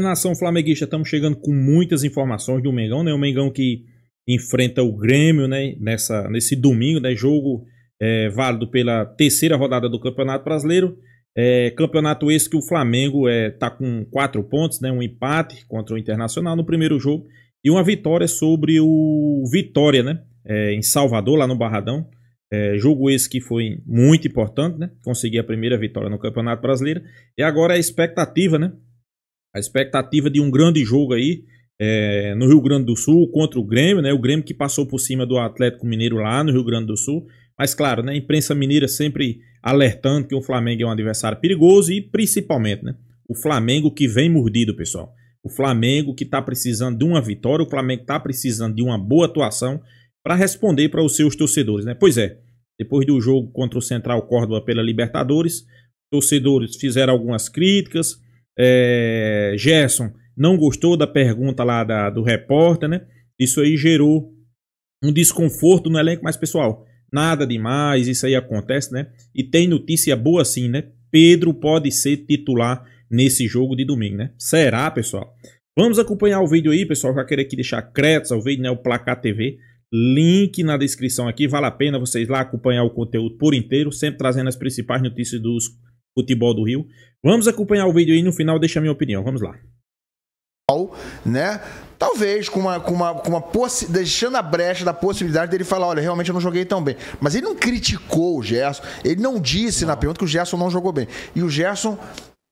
Nação flamenguista, estamos chegando com muitas informações do Mengão, né? O Mengão que enfrenta o Grêmio, né? Nesse domingo, né? Jogo válido pela terceira rodada do Campeonato Brasileiro. Campeonato esse que o Flamengo tá com 4 pontos, né? Um empate contra o Internacional no primeiro jogo e uma vitória sobre o Vitória, né? Em Salvador, lá no Barradão. Jogo esse que foi muito importante, né? Conseguir a primeira vitória no Campeonato Brasileiro. E agora a expectativa, né? A expectativa de um grande jogo aí no Rio Grande do Sul contra o Grêmio, né? O Grêmio que passou por cima do Atlético Mineiro lá no Rio Grande do Sul. Mas claro, né? A imprensa mineira sempre alertando que o Flamengo é um adversário perigoso e principalmente, né? O Flamengo que vem mordido, pessoal. O Flamengo que está precisando de uma vitória, o Flamengo está precisando de uma boa atuação para responder para os seus torcedores, né? Pois é, depois do jogo contra o Central Córdoba pela Libertadores, torcedores fizeram algumas críticas. Gerson não gostou da pergunta lá do repórter, né? Isso aí gerou um desconforto no elenco, mas pessoal, nada demais, isso aí acontece, né? E tem notícia boa sim, né? Pedro pode ser titular nesse jogo de domingo, né? Será, pessoal? Vamos acompanhar o vídeo aí, pessoal. Já quero aqui deixar créditos ao vídeo, né? O Placar TV. Link na descrição aqui. Vale a pena vocês lá acompanhar o conteúdo por inteiro, sempre trazendo as principais notícias do futebol do Rio. Vamos acompanhar o vídeo aí, no final deixa a minha opinião. Vamos lá. Né? Talvez deixando a brecha da possibilidade dele falar, olha, realmente eu não joguei tão bem. Mas ele não criticou o Gerson, ele não disse na pergunta que o Gerson não jogou bem. E o Gerson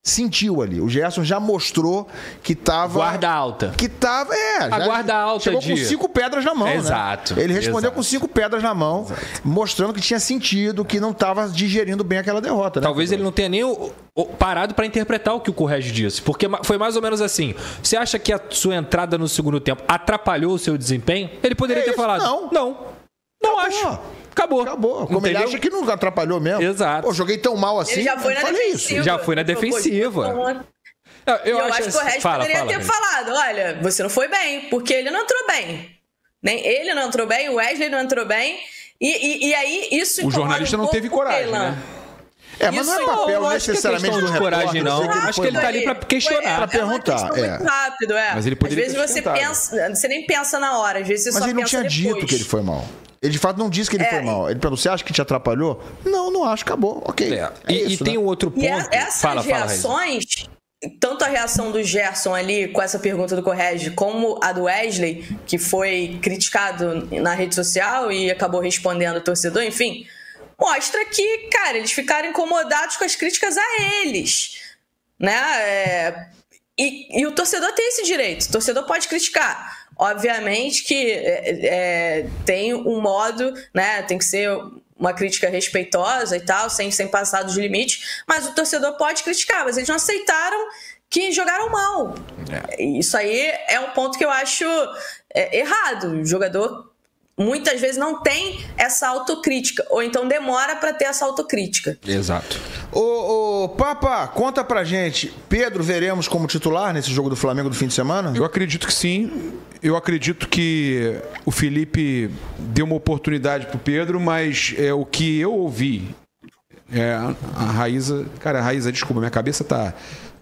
sentiu ali. O Gerson já mostrou que tava... Guarda alta. Que tava... a guarda alta chegou com 5 pedras na mão, exato, né? Ele respondeu com 5 pedras na mão, mostrando que tinha sentido, que não tava digerindo bem aquela derrota, né? Talvez ele não tenha nem parado para interpretar o que o Corrégio disse. Porque foi mais ou menos assim. Você acha que a sua entrada no segundo tempo atrapalhou o seu desempenho? Ele poderia ter falado. Não acho. Acabou. Como entendeu? Ele acha que não atrapalhou mesmo. Exato. Pô, joguei tão mal assim. Ele já foi na defensiva. Já foi na defensiva. Eu acho que o Corrégio poderia ter falado, olha, você não foi bem, porque ele não entrou bem. Nem ele não entrou bem, o Wesley não entrou bem. E aí isso o jornalista não teve coragem, né? Mas não é papel necessariamente do repórter. Coragem, não. Acho que ele tá ali pra questionar. Pra perguntar. Muito rápido, Mas ele poderia às vezes você pensa, você nem pensa na hora, às vezes você Mas só ele não tinha dito que ele foi mal. Ele de fato não disse que ele foi mal. Ele perguntou, você acha que te atrapalhou? Não acho, acabou, ok. E tem um outro ponto. Essas reações, tanto a reação do Gerson ali com essa pergunta do Corrégio, como a do Wesley, que foi criticado na rede social e acabou respondendo o torcedor, enfim, mostra que, cara, eles ficaram incomodados com as críticas a eles, né? E o torcedor tem esse direito, o torcedor pode criticar. Obviamente que tem um modo, né? Tem que ser uma crítica respeitosa e tal, sem passar dos limites, mas o torcedor pode criticar, mas eles não aceitaram que jogaram mal. Isso aí é um ponto que eu acho errado. O jogador muitas vezes não tem essa autocrítica, ou então demora para ter essa autocrítica. Exato. Ô, Papa, conta pra gente, Pedro veremos como titular nesse jogo do Flamengo do fim de semana? Eu acredito que sim. Eu acredito que o Felipe deu uma oportunidade pro Pedro, mas o que eu ouvi, a Raíza... Cara, Raíza, desculpa, minha cabeça tá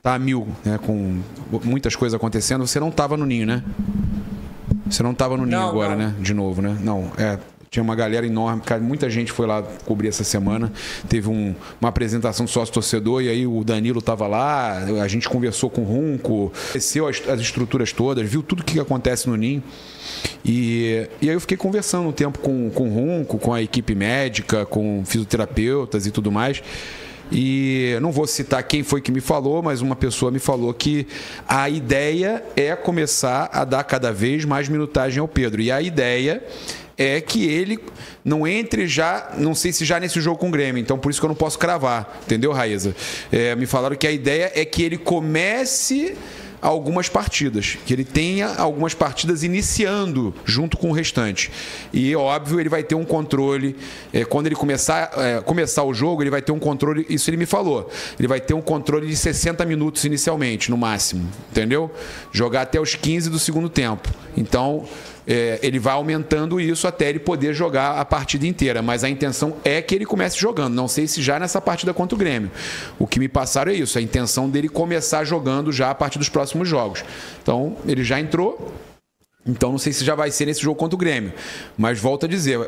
a mil, né, com muitas coisas acontecendo. Você não tava no ninho, né? Você não estava no ninho agora, né? De novo, né? Não, tinha uma galera enorme, cara, muita gente foi lá cobrir essa semana. Teve uma apresentação do sócio-torcedor e aí o Danilo estava lá, a gente conversou com o Runco, conheceu as estruturas todas, viu tudo o que acontece no ninho. E aí eu fiquei conversando um tempo com o Runco, com a equipe médica, com fisioterapeutas e tudo mais. E não vou citar quem foi que me falou, mas uma pessoa me falou que a ideia é começar a dar cada vez mais minutagem ao Pedro. E a ideia é que ele não entre já, não sei se já nesse jogo com o Grêmio, então por isso que eu não posso cravar, entendeu, Raíza? Me falaram que a ideia é que ele comece algumas partidas, que ele tenha algumas partidas iniciando junto com o restante. E, óbvio, ele vai ter um controle, quando ele começar o jogo, ele vai ter um controle, isso ele me falou, ele vai ter um controle de 60 minutos inicialmente, no máximo, entendeu? Jogar até os 15 do segundo tempo. Então, ele vai aumentando isso até ele poder jogar a partida inteira. Mas a intenção é que ele comece jogando. Não sei se já nessa partida contra o Grêmio. O que me passaram é isso, a intenção dele começar jogando já a partir dos próximos jogos. Então, ele já entrou. Então, não sei se já vai ser nesse jogo contra o Grêmio. Mas, volto a dizer,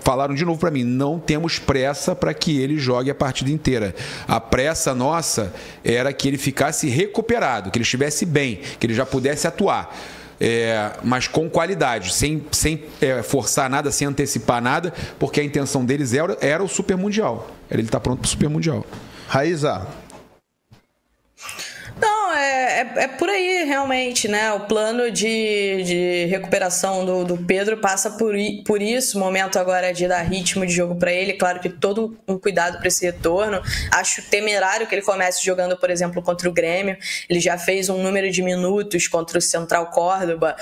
falaram de novo para mim, não temos pressa para que ele jogue a partida inteira. A pressa nossa era que ele ficasse recuperado, que ele estivesse bem, que ele já pudesse atuar. Mas com qualidade, sem forçar nada, sem antecipar nada, porque a intenção deles era o Super Mundial. Ele está pronto para o Super Mundial. Raíza. Não, é por aí realmente, né? O plano de recuperação do Pedro passa por isso. O momento agora é de dar ritmo de jogo para ele. Claro que todo um cuidado para esse retorno. Acho temerário que ele comece jogando, por exemplo, contra o Grêmio. Ele já fez um número de minutos contra o Central Córdoba.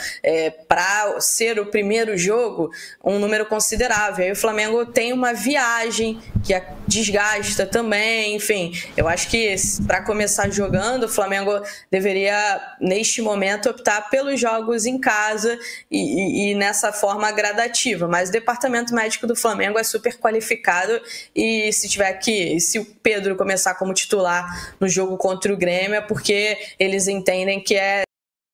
Para ser o primeiro jogo, um número considerável. Aí o Flamengo tem uma viagem que desgasta também. Enfim, eu acho que para começar jogando, o Flamengo deveria, neste momento, optar pelos jogos em casa e nessa forma gradativa. Mas o departamento médico do Flamengo é super qualificado e se o Pedro começar como titular no jogo contra o Grêmio é porque eles entendem que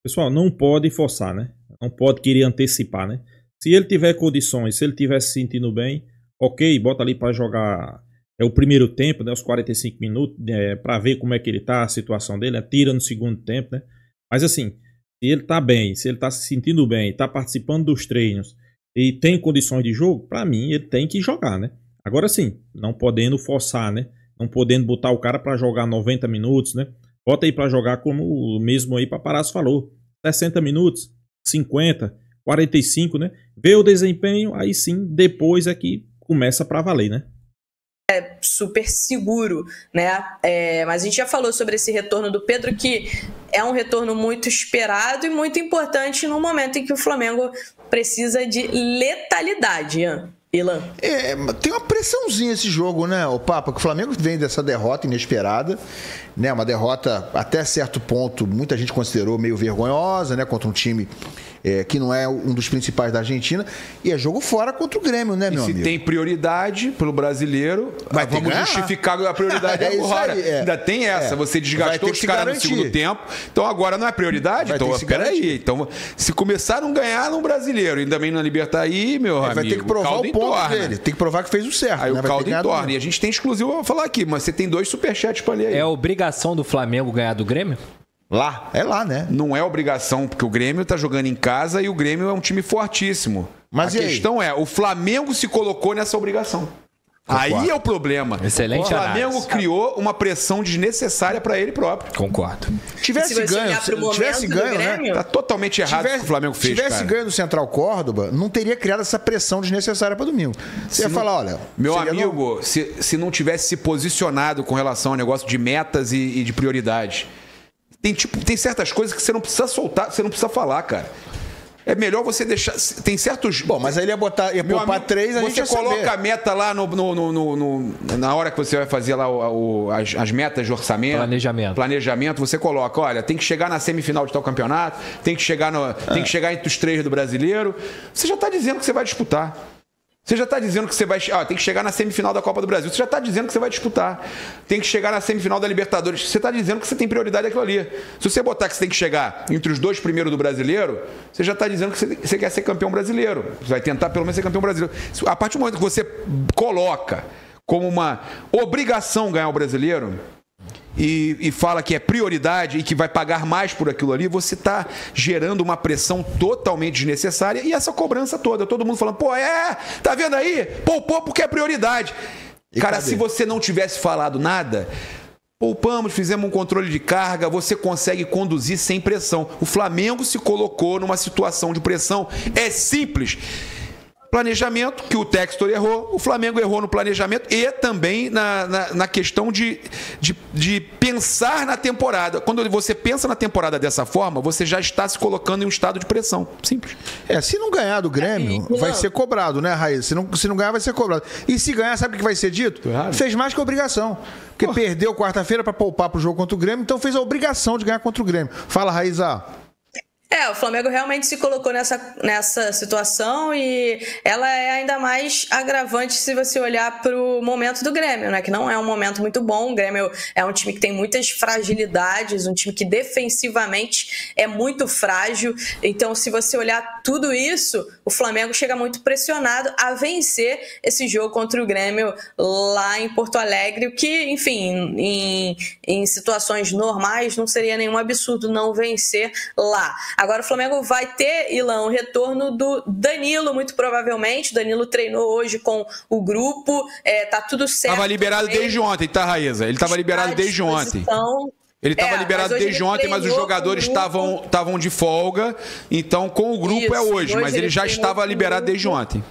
Pessoal, não pode forçar, né? Não pode querer antecipar, né? Se ele tiver condições, se ele estiver se sentindo bem, ok, bota ali para jogar o primeiro tempo, né, os 45 minutos, para ver como é que ele tá, a situação dele, tira no segundo tempo, né? Mas assim, se ele tá bem, se ele tá se sentindo bem, tá participando dos treinos e tem condições de jogo, para mim ele tem que jogar, né? Agora sim, não podendo forçar, né? Não podendo botar o cara para jogar 90 minutos, né? Bota aí para jogar como o mesmo aí Paparazzo falou, 60 minutos, 50, 45, né? Vê o desempenho, aí sim, depois é que começa para valer, né? Super seguro, né? Mas a gente já falou sobre esse retorno do Pedro, que é um retorno muito esperado e muito importante no momento em que o Flamengo precisa de letalidade, Ilan. Tem uma pressãozinha esse jogo, né, o Papa? Que o Flamengo vem dessa derrota inesperada, né? Uma derrota até certo ponto, muita gente considerou meio vergonhosa, né? Contra um time que não é um dos principais da Argentina, e é jogo fora contra o Grêmio, né, meu amigo? Se tem prioridade pelo brasileiro, vamos justificar a prioridade agora. Ainda tem essa, você desgastou os caras no segundo tempo, então agora não é prioridade? Então, peraí. Então, se começar a não ganhar no brasileiro, ainda bem na Libertadores, aí, meu amigo, vai ter que provar o ponto dele, tem que provar que fez o certo. Aí, né? O caldo entorna. E a gente tem exclusivo pra falar aqui, mas você tem 2 superchats pra ler aí. É obrigação do Flamengo ganhar do Grêmio? Lá, né? Não é obrigação, porque o Grêmio tá jogando em casa e o Grêmio é um time fortíssimo. Mas a questão é, o Flamengo se colocou nessa obrigação. Concordo. Aí é o problema. Excelente. O Flamengo criou uma pressão desnecessária para ele próprio. Concordo. Tivesse ganho, né? Tá totalmente errado o que o Flamengo fez, tivesse ganho no Central Córdoba, não teria criado essa pressão desnecessária para domingo. Você ia falar, olha... Meu amigo, se não tivesse se posicionado com relação ao negócio de metas e de prioridade... Tem certas coisas que você não precisa soltar, você não precisa falar, cara. É melhor você deixar... Tem certos... Bom, mas aí ele ia poupar 3, a gente ia saber. Você coloca a meta lá na hora que você vai fazer lá as metas de orçamento. Planejamento, você coloca, olha, tem que chegar na semifinal de tal campeonato, tem que chegar entre os 3 do brasileiro. Você já está dizendo que você vai disputar. Você já está dizendo que você vai... tem que chegar na semifinal da Copa do Brasil. Você já está dizendo que você vai disputar. Tem que chegar na semifinal da Libertadores. Você está dizendo que você tem prioridade aquilo ali. Se você botar que você tem que chegar entre os 2 primeiros do brasileiro, você já está dizendo que você quer ser campeão brasileiro. Você vai tentar pelo menos ser campeão brasileiro. A partir do momento que você coloca como uma obrigação ganhar o brasileiro... E fala que é prioridade e que vai pagar mais por aquilo ali, você está gerando uma pressão totalmente desnecessária e essa cobrança toda, todo mundo falando, tá vendo aí? Poupou porque é prioridade. Cara, se você não tivesse falado nada, poupamos, fizemos um controle de carga, você consegue conduzir sem pressão. O Flamengo se colocou numa situação de pressão, é simples. Planejamento, que o Textor errou, o Flamengo errou no planejamento e também na questão de pensar na temporada. Quando você pensa na temporada dessa forma, você já está se colocando em um estado de pressão. Simples. Se não ganhar do Grêmio, vai ser cobrado, né, Raíssa? Se não ganhar, vai ser cobrado. E se ganhar, sabe o que vai ser dito? Fez mais que obrigação. Porque perdeu quarta-feira para poupar pro jogo contra o Grêmio, então fez a obrigação de ganhar contra o Grêmio. Fala, Raíssa. O Flamengo realmente se colocou nessa situação e ela é ainda mais agravante se você olhar para o momento do Grêmio, né? Que não é um momento muito bom. O Grêmio é um time que tem muitas fragilidades, um time que defensivamente é muito frágil. Então, se você olhar tudo isso, o Flamengo chega muito pressionado a vencer esse jogo contra o Grêmio lá em Porto Alegre, o que, enfim, em situações normais não seria nenhum absurdo não vencer lá. Agora o Flamengo vai ter, Ilan, o retorno do Danilo, muito provavelmente. O Danilo treinou hoje com o grupo, tá tudo certo. Estava liberado desde ontem, tá, Raíza? Ele estava liberado desde ontem. Ele estava liberado desde ontem, mas os jogadores estavam de folga. Então, com o grupo é hoje, mas ele já estava liberado desde ontem.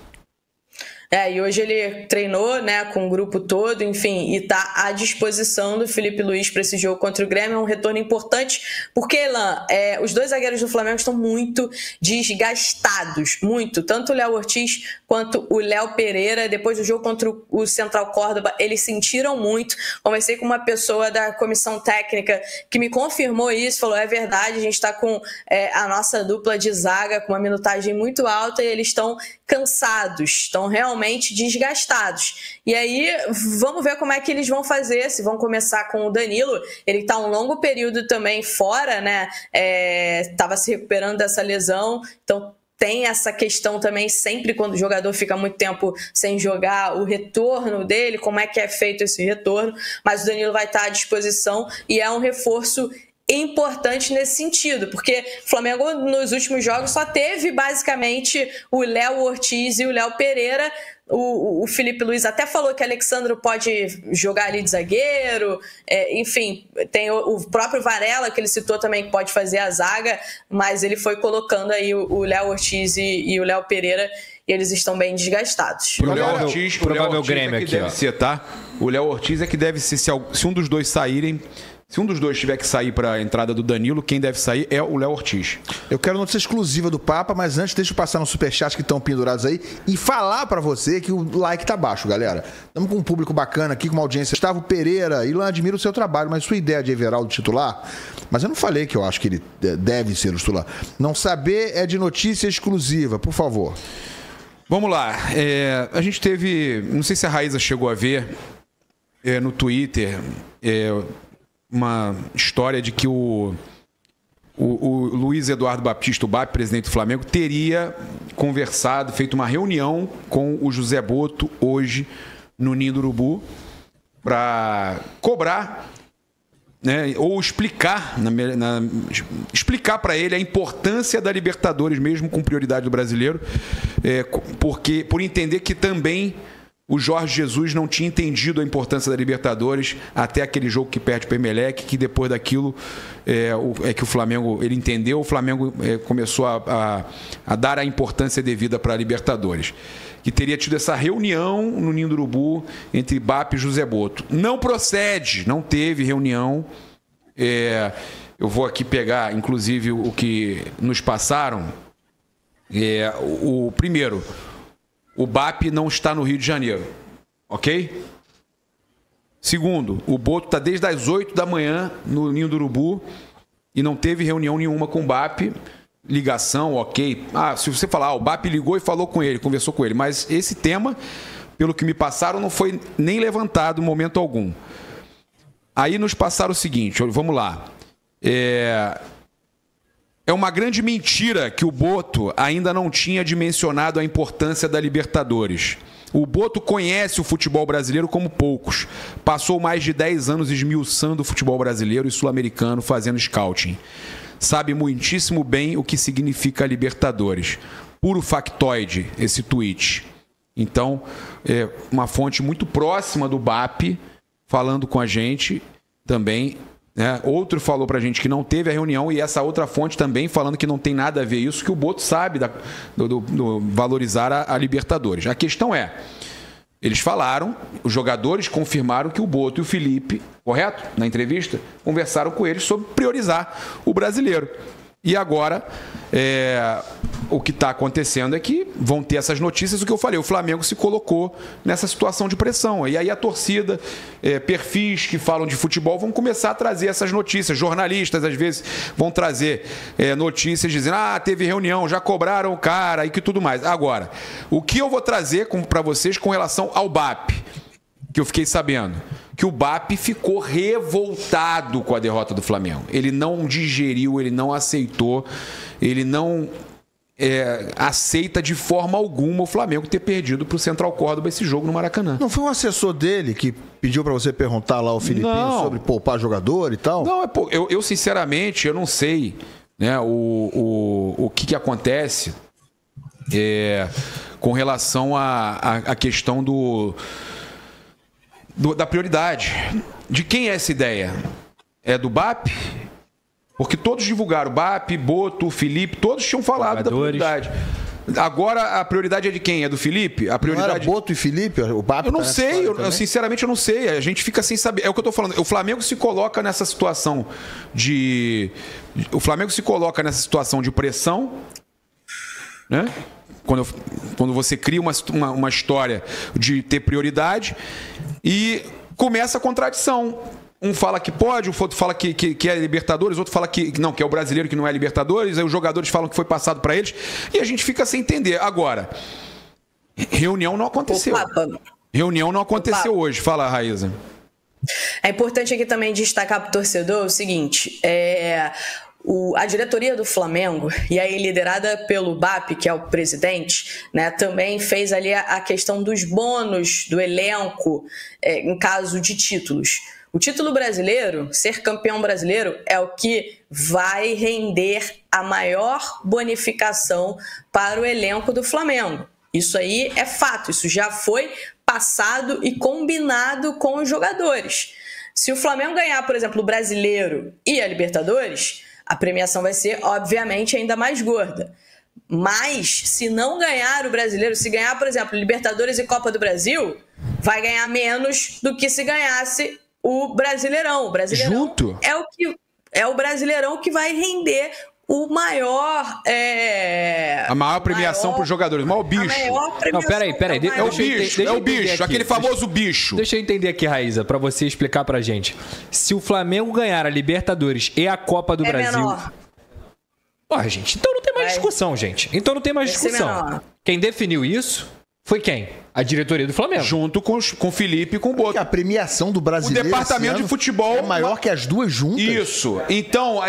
E hoje ele treinou, né, com o grupo todo, enfim, e tá à disposição do Felipe Luiz para esse jogo contra o Grêmio. É um retorno importante, porque, Elan, os dois zagueiros do Flamengo estão muito desgastados, muito. Tanto o Léo Ortiz quanto o Léo Pereira. Depois do jogo contra o Central Córdoba, eles sentiram muito. Conversei com uma pessoa da comissão técnica que me confirmou isso, falou, é verdade, a gente está com a nossa dupla de zaga com uma minutagem muito alta e eles estão cansados, estão realmente desgastados. E aí, vamos ver como é que eles vão fazer, se vão começar com o Danilo. Ele está um longo período também fora, né? Estava se recuperando dessa lesão, então tem essa questão também, sempre quando o jogador fica muito tempo sem jogar, o retorno dele, como é que é feito esse retorno, mas o Danilo vai estar à disposição e é um reforço importante nesse sentido, porque o Flamengo nos últimos jogos só teve basicamente o Léo Ortiz e o Léo Pereira. O Felipe Luiz até falou que o Alexandro pode jogar ali de zagueiro, enfim, tem o próprio Varela que ele citou também que pode fazer a zaga, mas ele foi colocando aí o Léo Ortiz e o Léo Pereira e eles estão bem desgastados. O Léo Ortiz, Grêmio aqui, deve ser, tá? O Léo Ortiz é que deve ser, se um dos dois saírem. Se um dos dois tiver que sair para a entrada do Danilo, quem deve sair é o Léo Ortiz. Eu quero notícia exclusiva do Papa, mas antes deixa eu passar no superchat que estão pendurados aí e falar para você que o like tá baixo, galera. Estamos com um público bacana aqui, com uma audiência. Gustavo Pereira, Ilan, admiro o seu trabalho, mas sua ideia de Everaldo titular, mas eu não falei que eu acho que ele deve ser o titular. Não saber é de notícia exclusiva, por favor. Vamos lá. A gente teve, não sei se a Raíza chegou a ver no Twitter, uma história de que o Luiz Eduardo Baptista, o BAP, presidente do Flamengo, teria conversado, feito uma reunião com o José Boto hoje no Ninho do Urubu para cobrar, né, ou explicar para ele a importância da Libertadores, mesmo com prioridade do brasileiro, por entender que também o Jorge Jesus não tinha entendido a importância da Libertadores até aquele jogo que perde para o Emelec, que depois daquilo que o Flamengo, ele entendeu, o Flamengo começou a dar a importância devida para a Libertadores. Que teria tido essa reunião no Ninho do Urubu entre BAP e José Boto. Não procede, não teve reunião. Eu vou aqui pegar, inclusive, o que nos passaram. Primeiro, o BAP não está no Rio de Janeiro, ok? Segundo, o Boto está desde as 8 da manhã no Ninho do Urubu e não teve reunião nenhuma com o BAP, ligação, ok. Se você falar, o BAP ligou e falou com ele, conversou com ele, mas esse tema, pelo que me passaram, não foi nem levantado em momento algum. Aí nos passaram o seguinte, vamos lá. É uma grande mentira que o Boto ainda não tinha dimensionado a importância da Libertadores. O Boto conhece o futebol brasileiro como poucos. Passou mais de 10 anos esmiuçando o futebol brasileiro e sul-americano, fazendo scouting. Sabe muitíssimo bem o que significa a Libertadores. Puro factoide, esse tweet. Então, uma fonte muito próxima do BAP, falando com a gente também. Outro falou pra gente que não teve a reunião e essa outra fonte também falando que não tem nada a ver isso, que o Boto sabe do valorizar a Libertadores. A questão eles falaram, os jogadores confirmaram que o Boto e o Felipe, correto? Na entrevista, conversaram com eles sobre priorizar o brasileiro. E agora, o que está acontecendo é que vão ter essas notícias, o que eu falei, o Flamengo se colocou nessa situação de pressão. E aí a torcida, perfis que falam de futebol vão começar a trazer essas notícias. Jornalistas, às vezes, vão trazer notícias dizendo, teve reunião, já cobraram o cara e que tudo mais. Agora, o que eu vou trazer para vocês com relação ao BAP, que eu fiquei sabendo, que o BAP ficou revoltado com a derrota do Flamengo. Ele não digeriu, ele não aceitou, ele não aceita de forma alguma o Flamengo ter perdido para o Central Córdoba esse jogo no Maracanã. Não foi um assessor dele que pediu para você perguntar lá ao Filipinho sobre poupar jogador e tal? Não, eu sinceramente, eu não sei, né, o que acontece com relação à questão da prioridade. De quem é essa ideia? É do BAP? Porque todos divulgaram, BAP, Boto, Felipe, todos tinham falado da prioridade. Agora a prioridade é de quem? É do Felipe? A prioridade... Não era Boto e Felipe? O BAP eu não sei, sinceramente eu não sei. A gente fica sem saber. É o que eu tô falando. O Flamengo se coloca nessa situação o Flamengo se coloca nessa situação de pressão, né? Quando você cria uma história de ter prioridade e começa a contradição. Um fala que pode, o outro fala que é Libertadores, outro fala que não, que é o brasileiro que não é Libertadores, aí os jogadores falam que foi passado para eles e a gente fica sem entender. Agora, reunião não aconteceu. Reunião não aconteceu hoje. Fala, Raíza. É importante aqui também destacar para o torcedor o seguinte, a diretoria do Flamengo, e aí liderada pelo BAP, que é o presidente, né, também fez ali a questão dos bônus do elenco em caso de títulos. O título brasileiro, ser campeão brasileiro, é o que vai render a maior bonificação para o elenco do Flamengo. Isso aí é fato, isso já foi passado e combinado com os jogadores. Se o Flamengo ganhar, por exemplo, o Brasileiro e a Libertadores, a premiação vai ser, obviamente, ainda mais gorda. Mas, se não ganhar o Brasileiro, se ganhar, por exemplo, Libertadores e Copa do Brasil, vai ganhar menos do que se ganhasse o Brasileirão. O Brasileirão junto? É o Brasileirão que vai render o maior... a maior premiação para os jogadores, o maior bicho. Não, peraí. É o bicho, aquele famoso bicho. Deixa eu entender aqui, Raíza, para você explicar pra gente. Se o Flamengo ganhar a Libertadores e a Copa do Brasil... menor. Ó, gente, então não tem mais discussão, gente. Então não tem mais discussão. Quem definiu isso foi quem? A diretoria do Flamengo. Junto com o Felipe e com o Boto. Porque a premiação do brasileiro. O departamento de futebol é maior que as duas juntas. Isso. Então,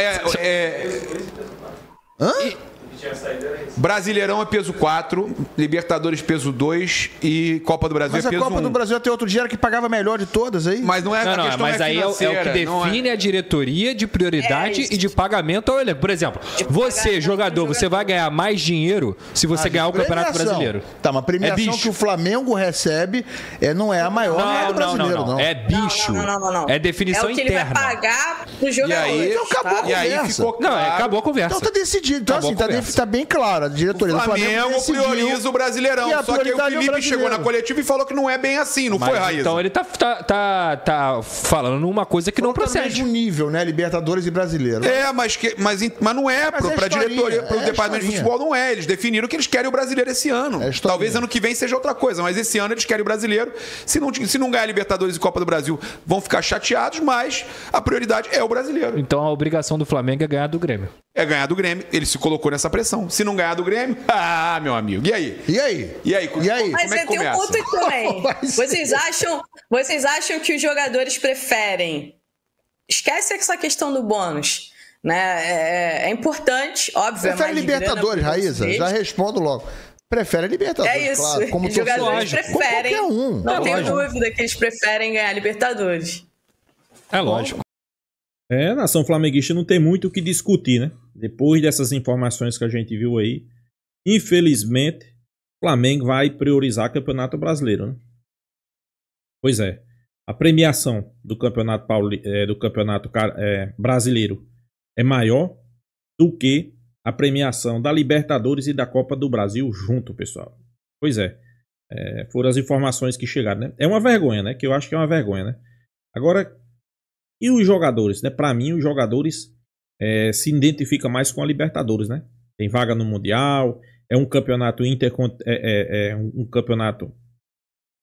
Brasileirão é peso 4, Libertadores peso 2 e Copa do Brasil é peso 1. Mas a Copa do Brasil até outro dia era que pagava melhor de todas aí. Mas não é a questão, mas aí é o que define a diretoria de prioridade e de pagamento ao elenco. Por exemplo, você, jogador, você vai ganhar mais dinheiro se você ganhar o Campeonato Brasileiro. Tá, mas a premiação que o Flamengo recebe não é a maior do brasileiro, não. É bicho. Não. É definição interna. É o que ele vai pagar pros jogadores. Então acabou a conversa. Ficou claro. Não, acabou a conversa. Então tá decidido. Então assim, tá bem claro. A diretoria do Flamengo prioriza o Brasileirão. Só que aí o Felipe chegou na coletiva e falou que não é bem assim, não foi, Raíza? Então ele tá falando uma coisa que não procede. No mesmo nível, né? Libertadores e Brasileiro. Mas não é. Pra diretoria, pro departamento de futebol não é. Eles definiram que eles querem o Brasileiro esse ano. Talvez ano que vem seja outra coisa, mas esse ano eles querem o Brasileiro. Se não ganhar Libertadores e Copa do Brasil, vão ficar chateados, mas a prioridade é o Brasileiro. Então a obrigação do Flamengo é ganhar do Grêmio. É ganhar do Grêmio. Ele se colocou nessa pressão. Se não ganhar do Grêmio, meu amigo. E aí? Mas como é que tem um ponto também. Vocês acham que os jogadores preferem... Esquece essa questão do bônus. Né? É importante, óbvio. Prefere Libertadores, Raíza. Já respondo logo. Prefere Libertadores, é isso. Claro. Como os jogadores preferem. Não tenho dúvida que eles preferem ganhar Libertadores. É lógico. A nação flamenguista não tem muito o que discutir, né? Depois dessas informações que a gente viu aí, infelizmente, o Flamengo vai priorizar o Campeonato Brasileiro, né? Pois é. A premiação do Campeonato Brasileiro é maior do que a premiação da Libertadores e da Copa do Brasil junto, pessoal. Pois é. Foram as informações que chegaram, né? É uma vergonha, né? Que eu acho que é uma vergonha, né? Agora, e os jogadores, né? Para mim, os jogadores se identificam mais com a Libertadores, né? Tem vaga no Mundial, é um campeonato um campeonato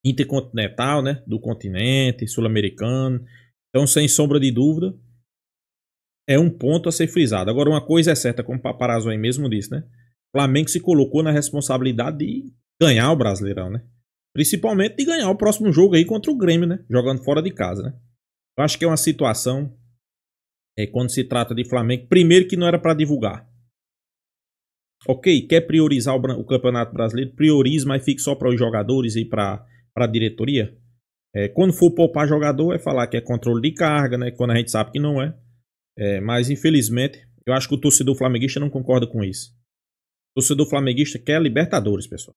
intercontinental, né? Do continente, sul-americano. Então, sem sombra de dúvida, é um ponto a ser frisado. Agora, uma coisa é certa, como o Paparazzo aí mesmo disse, né? O Flamengo se colocou na responsabilidade de ganhar o Brasileirão, né? Principalmente de ganhar o próximo jogo aí contra o Grêmio, né? Jogando fora de casa, né? Eu acho que é uma situação, quando se trata de Flamengo, primeiro que não era para divulgar. Ok, quer priorizar o Campeonato Brasileiro? Priorize, mas fique só para os jogadores e para a diretoria. Quando for poupar jogador, é falar que é controle de carga, né? Quando a gente sabe que não é. Mas infelizmente, eu acho que o torcedor flamenguista não concorda com isso. O torcedor flamenguista quer Libertadores, pessoal.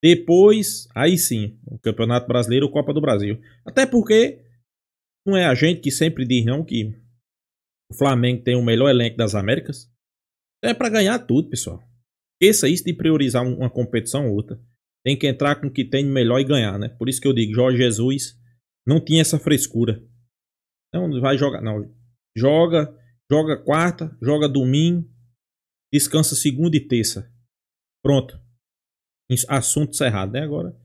Depois, aí sim, o Campeonato Brasileiro ou Copa do Brasil. Até porque não é a gente que sempre diz não que o Flamengo tem o melhor elenco das Américas. É para ganhar tudo, pessoal. Esqueça isso de priorizar uma competição ou outra. Tem que entrar com o que tem de melhor e ganhar, né? Por isso que eu digo, Jorge Jesus não tinha essa frescura. Não vai jogar, não. Joga quarta, joga domingo, descansa segunda e terça. Pronto. Assunto encerrado, né? Agora,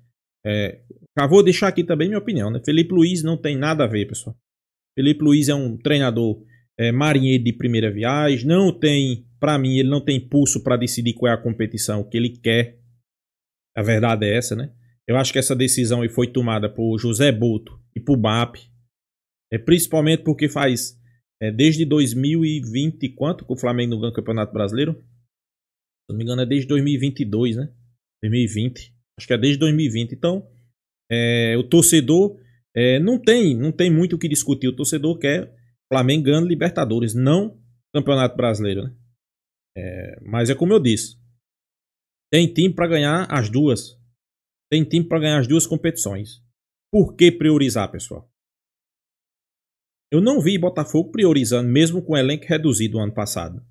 vou deixar aqui também minha opinião, né? Felipe Luiz não tem nada a ver, pessoal. Felipe Luiz é um treinador marinheiro de primeira viagem. Não tem, para mim, ele não tem pulso para decidir qual é a competição que ele quer. A verdade é essa, né? Eu acho que essa decisão aí foi tomada por José Boto e por BAP. Principalmente porque faz desde 2020, quanto que o Flamengo não ganha o Campeonato Brasileiro? Se não me engano é desde 2022, né? 2020. Acho que é desde 2020. Então, o torcedor não tem muito o que discutir. O torcedor quer Flamengo ganhando Libertadores, não Campeonato Brasileiro, né? Mas é como eu disse. Tem time para ganhar as duas. Tem time para ganhar as duas competições. Por que priorizar, pessoal? Eu não vi Botafogo priorizando, mesmo com o elenco reduzido no ano passado.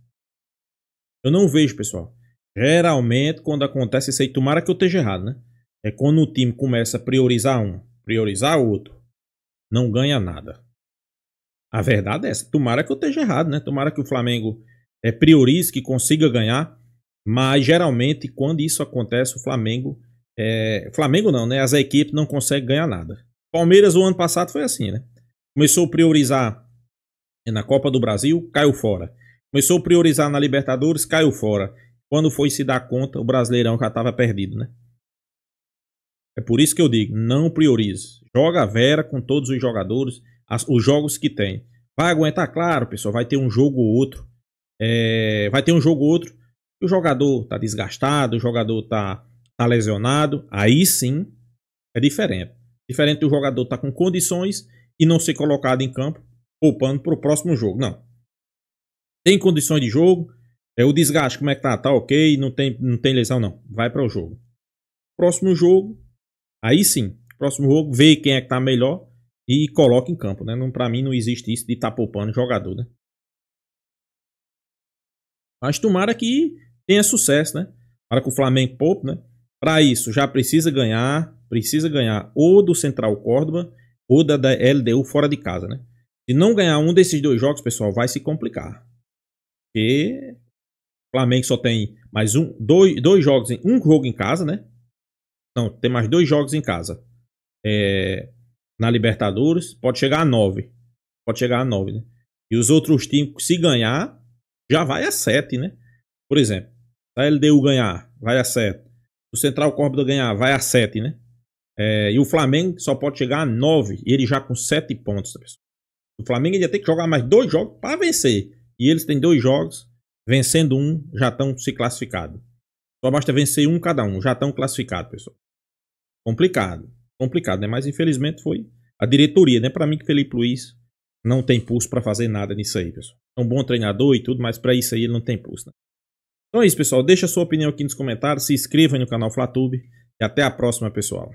Eu não vejo, pessoal. Geralmente, quando acontece isso aí, tomara que eu esteja errado, né? É quando o time começa a priorizar um, priorizar outro, não ganha nada. A verdade é essa. Tomara que eu esteja errado, né? Tomara que o Flamengo priorize, que consiga ganhar. Mas, geralmente, quando isso acontece, o Flamengo... Flamengo não, né? As equipes não conseguem ganhar nada. Palmeiras, o ano passado, foi assim, né? Começou a priorizar na Copa do Brasil, caiu fora. Começou a priorizar na Libertadores, caiu fora. Quando foi se dar conta, o Brasileirão já estava perdido, né? É por isso que eu digo, não priorize. Joga a vera com todos os jogadores, os jogos que tem. Vai aguentar, claro, pessoal, vai ter um jogo ou outro. Vai ter um jogo ou outro. O jogador tá desgastado, o jogador tá lesionado. Aí sim, é diferente. Diferente do jogador tá com condições e não ser colocado em campo, poupando para o próximo jogo. Não. Tem condições de jogo. O desgaste, como é que tá? Tá ok, não tem lesão, não. Vai para o jogo. Próximo jogo, aí sim. Próximo jogo, vê quem é que tá melhor e coloca em campo, né? Para mim não existe isso de estar poupando jogador, né? Mas tomara que tenha sucesso, né? Para que o Flamengo poupe, né? Para isso, já precisa ganhar ou do Central Córdoba ou da LDU fora de casa, né? Se não ganhar um desses dois jogos, pessoal, vai se complicar. Porque o Flamengo só tem mais dois jogos, um jogo em casa, né? Não, tem mais 2 jogos em casa. Na Libertadores, pode chegar a 9. Pode chegar a 9, né? E os outros times, se ganhar, já vai a 7, né? Por exemplo, se a LDU ganhar, vai a 7. O Central Córdoba ganhar, vai a 7, né? E o Flamengo só pode chegar a 9. E ele já com 7 pontos, pessoal. O Flamengo ia ter que jogar mais 2 jogos para vencer. E eles têm 2 jogos. Vencendo um, já estão se classificados. Só basta vencer um cada um. Já estão classificados, pessoal. Complicado, né? Mas infelizmente foi a diretoria, né? Para mim que Felipe Luiz não tem pulso para fazer nada nisso aí, pessoal. É um bom treinador e tudo, mas para isso aí ele não tem pulso, né? Então é isso, pessoal. Deixa a sua opinião aqui nos comentários. Se inscreva no canal Flatube. E até a próxima, pessoal.